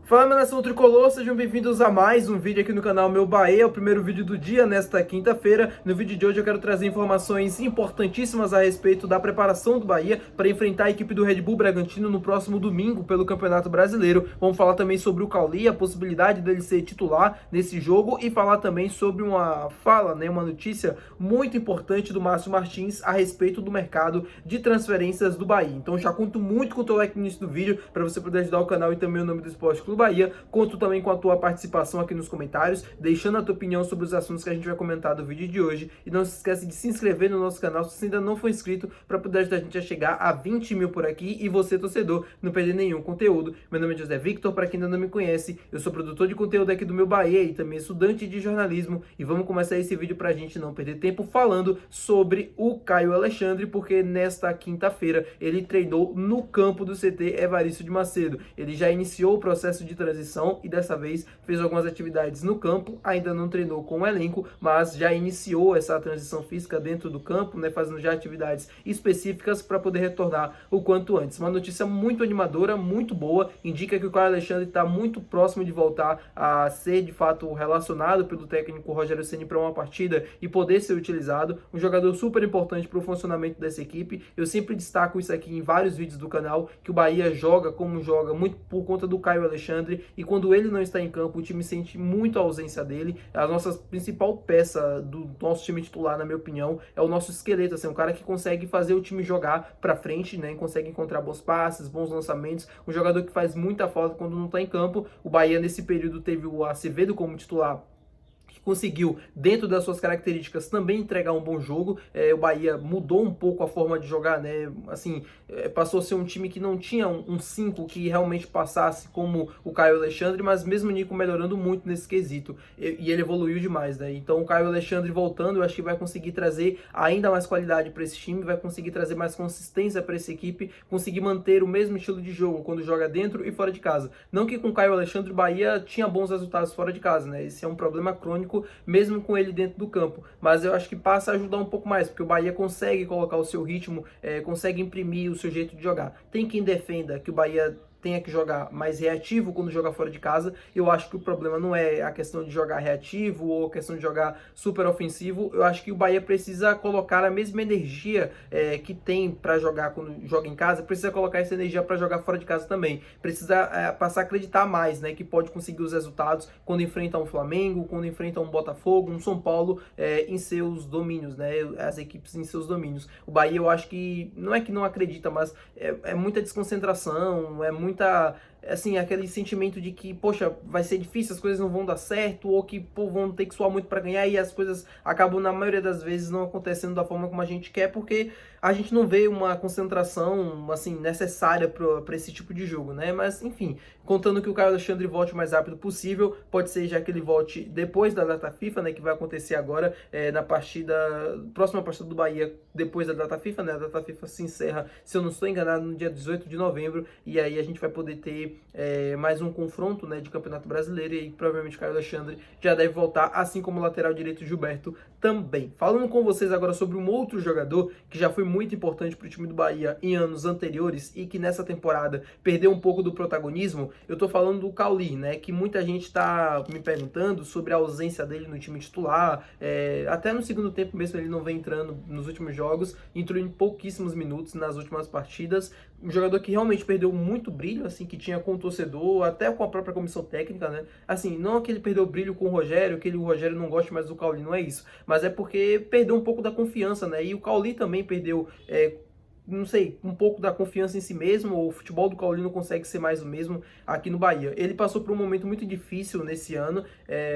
Fala, minha nação tricolor, sejam bem-vindos a mais um vídeo aqui no canal Meu Bahia, é o primeiro vídeo do dia nesta quinta-feira. No vídeo de hoje eu quero trazer informações importantíssimas a respeito da preparação do Bahia para enfrentar a equipe do Red Bull Bragantino no próximo domingo pelo Campeonato Brasileiro. Vamos falar também sobre o Cauli, a possibilidade dele ser titular nesse jogo e falar também sobre uma notícia muito importante do Márcio Martins a respeito do mercado de transferências do Bahia. Então já conto muito com o teu like no início do vídeo para você poder ajudar o canal e também o nome do Esporte Clube Bahia. Conto também com a tua participação aqui nos comentários, deixando a tua opinião sobre os assuntos que a gente vai comentar do vídeo de hoje. E não se esquece de se inscrever no nosso canal se você ainda não for inscrito, para poder ajudar a gente a chegar a 20 mil por aqui e você, torcedor, não perder nenhum conteúdo. Meu nome é José Victor, para quem ainda não me conhece, eu sou produtor de conteúdo aqui do Meu Bahia e também estudante de jornalismo. E vamos começar esse vídeo para a gente não perder tempo falando sobre o Caio Alexandre, porque nesta quinta-feira ele treinou no campo do CT Evariste de Macedo. Ele já iniciou o processo de transição e dessa vez fez algumas atividades no campo, ainda não treinou com o elenco, mas já iniciou essa transição física dentro do campo, né, fazendo já atividades específicas para poder retornar o quanto antes. Uma notícia muito animadora, muito boa, indica que o Caio Alexandre está muito próximo de voltar a ser de fato relacionado pelo técnico Rogério Ceni para uma partida e poder ser utilizado. Um jogador super importante para o funcionamento dessa equipe. Eu sempre destaco isso aqui em vários vídeos do canal, que o Bahia joga como joga muito por conta do Caio Alexandre, e quando ele não está em campo, o time sente muito a ausência dele. A nossa principal peça do nosso time titular, na minha opinião, é o nosso esqueleto, assim, um cara que consegue fazer o time jogar para frente, né, consegue encontrar bons passes, bons lançamentos, um jogador que faz muita falta quando não está em campo. O Bahia nesse período teve o Acevedo como titular, conseguiu, dentro das suas características, também entregar um bom jogo. O Bahia mudou um pouco a forma de jogar, né? Assim, passou a ser um time que não tinha um 5 que realmente passasse como o Caio Alexandre, mas mesmo o Nico melhorando muito nesse quesito. E ele evoluiu demais, né? Então o Caio Alexandre voltando, eu acho que vai conseguir trazer ainda mais qualidade para esse time, vai conseguir trazer mais consistência para essa equipe, conseguir manter o mesmo estilo de jogo quando joga dentro e fora de casa. Não que com o Caio Alexandre o Bahia tinha bons resultados fora de casa, né? Esse é um problema crônico mesmo com ele dentro do campo, mas eu acho que passa a ajudar um pouco mais, porque o Bahia consegue colocar o seu ritmo, consegue imprimir o seu jeito de jogar. Tem quem defenda que o Bahia tenha que jogar mais reativo quando joga fora de casa. Eu acho que o problema não é a questão de jogar reativo ou a questão de jogar super ofensivo. Eu acho que o Bahia precisa colocar a mesma energia que tem para jogar quando joga em casa, precisa colocar essa energia para jogar fora de casa também. Precisa passar a acreditar mais, né, que pode conseguir os resultados quando enfrenta um Flamengo, quando enfrenta um Botafogo, um São Paulo em seus domínios, né, as equipes em seus domínios. O Bahia, eu acho que não é que não acredita, mas é muita desconcentração, é muita, assim, aquele sentimento de que, poxa, vai ser difícil, as coisas não vão dar certo, ou que, pô, vão ter que suar muito para ganhar, e as coisas acabam, na maioria das vezes, não acontecendo da forma como a gente quer, porque a gente não vê uma concentração, assim, necessária para esse tipo de jogo, né? Mas, enfim, contando que o Caio Alexandre volte o mais rápido possível, pode ser já que ele volte depois da data FIFA, né, que vai acontecer agora, na próxima partida do Bahia, depois da data FIFA, né? A data FIFA se encerra, se eu não estou enganado, no dia 18 de novembro, e aí a gente vai poder ter mais um confronto, né, de Campeonato Brasileiro, e aí provavelmente o Caio Alexandre já deve voltar, assim como o lateral direito Gilberto também. Falando com vocês agora sobre um outro jogador que já foi muito importante para o time do Bahia em anos anteriores e que nessa temporada perdeu um pouco do protagonismo, eu tô falando do Cauli, né, que muita gente está me perguntando sobre a ausência dele no time titular, até no segundo tempo mesmo ele não vem entrando nos últimos jogos, entrou em pouquíssimos minutos nas últimas partidas. Um jogador que realmente perdeu muito brilho, assim, que tinha com o torcedor, até com a própria comissão técnica, né? Assim, não é que ele perdeu brilho com o Rogério, que o Rogério não goste mais do Cauli, não é isso. Mas é porque perdeu um pouco da confiança, né? E o Cauli também perdeu, não sei, um pouco da confiança em si mesmo. O futebol do Cauli não consegue ser mais o mesmo aqui no Bahia. Ele passou por um momento muito difícil nesse ano,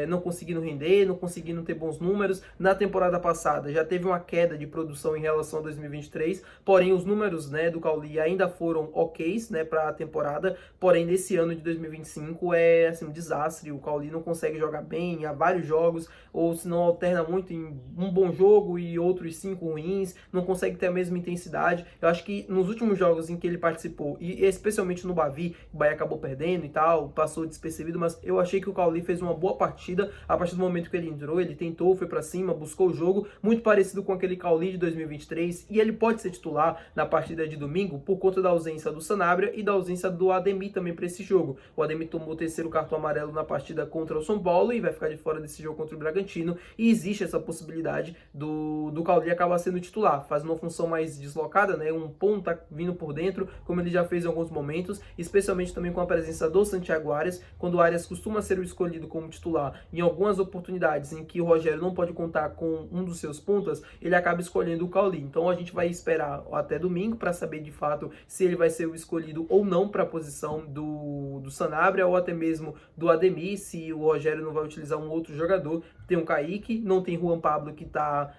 não conseguindo render, não conseguindo ter bons números. Na temporada passada já teve uma queda de produção em relação a 2023, porém os números, né, do Cauli ainda foram ok, né, para a temporada, porém nesse ano de 2025 é assim, um desastre. O Cauli não consegue jogar bem há vários jogos, ou se não alterna muito em um bom jogo e outros 5 ruins, não consegue ter a mesma intensidade. Eu acho que nos últimos jogos em que ele participou, e especialmente no Bavi, o Bahia acabou perdendo e tal, passou despercebido, mas eu achei que o Cauli fez uma boa partida a partir do momento que ele entrou, ele tentou, foi pra cima, buscou o jogo, muito parecido com aquele Cauli de 2023, e ele pode ser titular na partida de domingo por conta da ausência do Sanabria e da ausência do Ademir também para esse jogo. O Ademir tomou o terceiro cartão amarelo na partida contra o São Paulo e vai ficar de fora desse jogo contra o Bragantino, e existe essa possibilidade do Cauli acabar sendo titular, faz uma função mais deslocada, né, um ponta vindo por dentro, como ele já fez em alguns momentos, especialmente também com a presença do Santiago Arias, quando o Arias costuma ser o escolhido como titular em algumas oportunidades em que o Rogério não pode contar com um dos seus pontas, ele acaba escolhendo o Cauli. Então a gente vai esperar até domingo para saber de fato se ele vai ser o escolhido ou não para a posição do Sanabria ou até mesmo do Ademir, se o Rogério não vai utilizar um outro jogador. Tem o Kaique, não tem Juan Pablo que está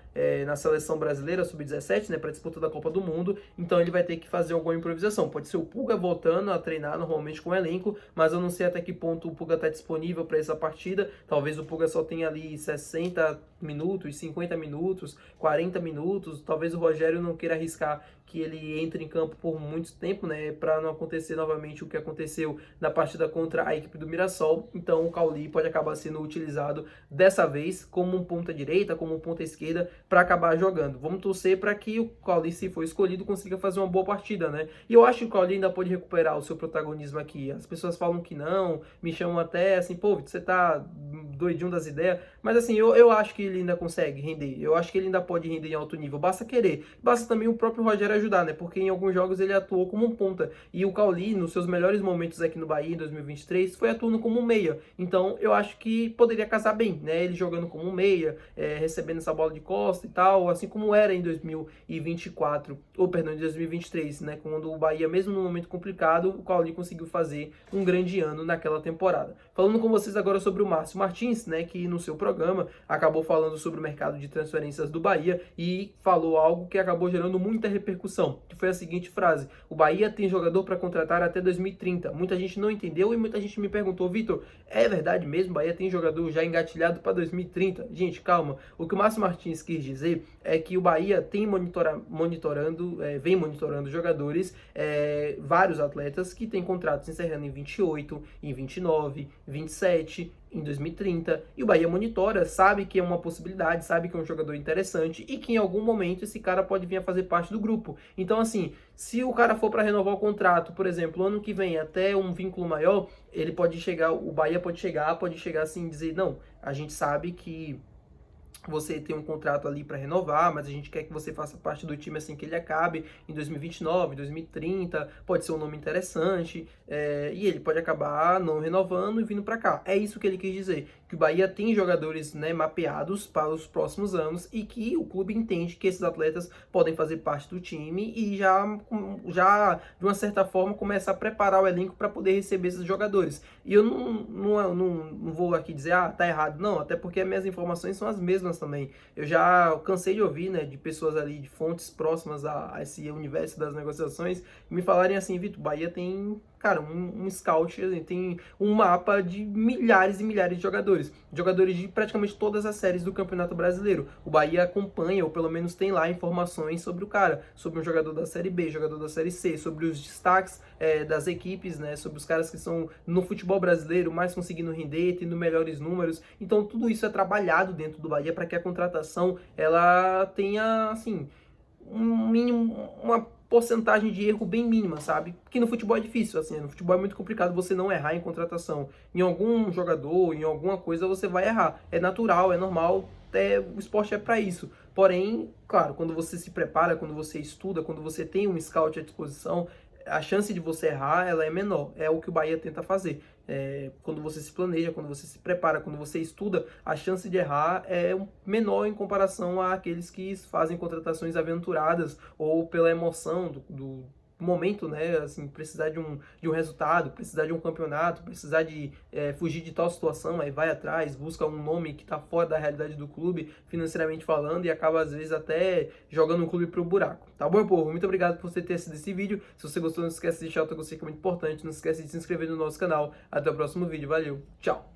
na seleção brasileira sub-17, né, para disputa da Copa do Mundo, então ele vai ter que fazer alguma improvisação. Pode ser o Pulga voltando a treinar normalmente com o elenco, mas eu não sei até que ponto o Pulga está disponível para essa partida. Talvez o Pulga só tenha ali 60 minutos, 50 minutos, 40 minutos. Talvez o Rogério não queira arriscar que ele entre em campo por muito tempo, né, para não acontecer novamente o que aconteceu na partida contra a equipe do Mirassol. Então o Cauli pode acabar sendo utilizado dessa vez como um ponta direita, como um ponta esquerda, para acabar jogando. Vamos torcer para que o Cauli, se for escolhido, consiga fazer uma boa partida, né? E eu acho que o Cauli ainda pode recuperar o seu protagonismo aqui. As pessoas falam que não, me chamam até assim, pô, você tá doidinho das ideias, mas assim, eu acho que ele ainda consegue render, eu acho que ele ainda pode render em alto nível, basta querer, basta também o próprio Rogério ajudar, né? Porque em alguns jogos ele atuou como um ponta, e o Cauli, nos seus melhores momentos aqui no Bahia em 2023, foi atuando como um meia. Então eu acho que poderia casar bem, né? Ele jogando como um meia, recebendo essa bola de costa e tal, assim como era em 2024, ou perdão, em 2023, né? Quando o Bahia, mesmo no momento complicado, o Cauli conseguiu fazer um grande ano naquela temporada. Falando com vocês agora sobre o Márcio Martins, né? Que no seu programa acabou falando sobre o mercado de transferências do Bahia e falou algo que acabou gerando muita repercussão, que foi a seguinte frase: o Bahia tem jogador para contratar até 2030. Muita gente não entendeu e muita gente me perguntou, Vitor, é verdade mesmo? O Bahia tem jogador já engatilhado para 2030? Gente, calma. O que o Márcio Martins quis dizer é que o Bahia tem vem monitorando jogadores, vários atletas que têm contratos encerrando em 28, em 29, 27, em 2030, e o Bahia monitora, sabe que é uma possibilidade, sabe que é um jogador interessante e que em algum momento esse cara pode vir a fazer parte do grupo. Então assim, se o cara for para renovar o contrato, por exemplo, ano que vem até um vínculo maior, ele pode chegar, o Bahia pode chegar assim e dizer, não, a gente sabe que você tem um contrato ali para renovar, mas a gente quer que você faça parte do time assim que ele acabe em 2029, 2030, pode ser um nome interessante, e ele pode acabar não renovando e vindo para cá. É isso que ele quis dizer, que o Bahia tem jogadores, né, mapeados para os próximos anos e que o clube entende que esses atletas podem fazer parte do time e já de uma certa forma começa a preparar o elenco para poder receber esses jogadores. E eu não vou aqui dizer, tá errado, não, até porque as minhas informações são as mesmas também. Eu já cansei de ouvir, né, de pessoas ali, de fontes próximas a esse universo das negociações, me falarem assim, Vitor, o Bahia tem, cara, um scout, tem um mapa de milhares e milhares de jogadores de praticamente todas as séries do Campeonato Brasileiro. O Bahia acompanha, ou pelo menos tem lá informações sobre o cara, sobre um jogador da Série B, jogador da Série C, sobre os destaques das equipes, né, sobre os caras que são no futebol brasileiro mais conseguindo render, tendo melhores números. Então tudo isso é trabalhado dentro do Bahia para que a contratação ela tenha, assim, uma porcentagem de erro bem mínima, sabe? Que no futebol é difícil, assim, no futebol é muito complicado você não errar em contratação. Em algum jogador, em alguma coisa você vai errar. É natural, é normal, o esporte é para isso. Porém, claro, quando você se prepara, quando você estuda, quando você tem um scout à disposição, a chance de você errar, ela é menor. É o que o Bahia tenta fazer. Quando você se planeja, quando você se prepara, quando você estuda, a chance de errar é menor em comparação àqueles que fazem contratações aventuradas ou pela emoção do momento, né, assim, precisar de um resultado, precisar de um campeonato, precisar de fugir de tal situação, aí vai atrás, busca um nome que está fora da realidade do clube, financeiramente falando, e acaba às vezes até jogando o clube pro buraco. Tá bom, povo? Muito obrigado por você ter assistido esse vídeo. Se você gostou, não esquece de deixar o teu gostei, que é muito importante, não esquece de se inscrever no nosso canal. Até o próximo vídeo, valeu, tchau!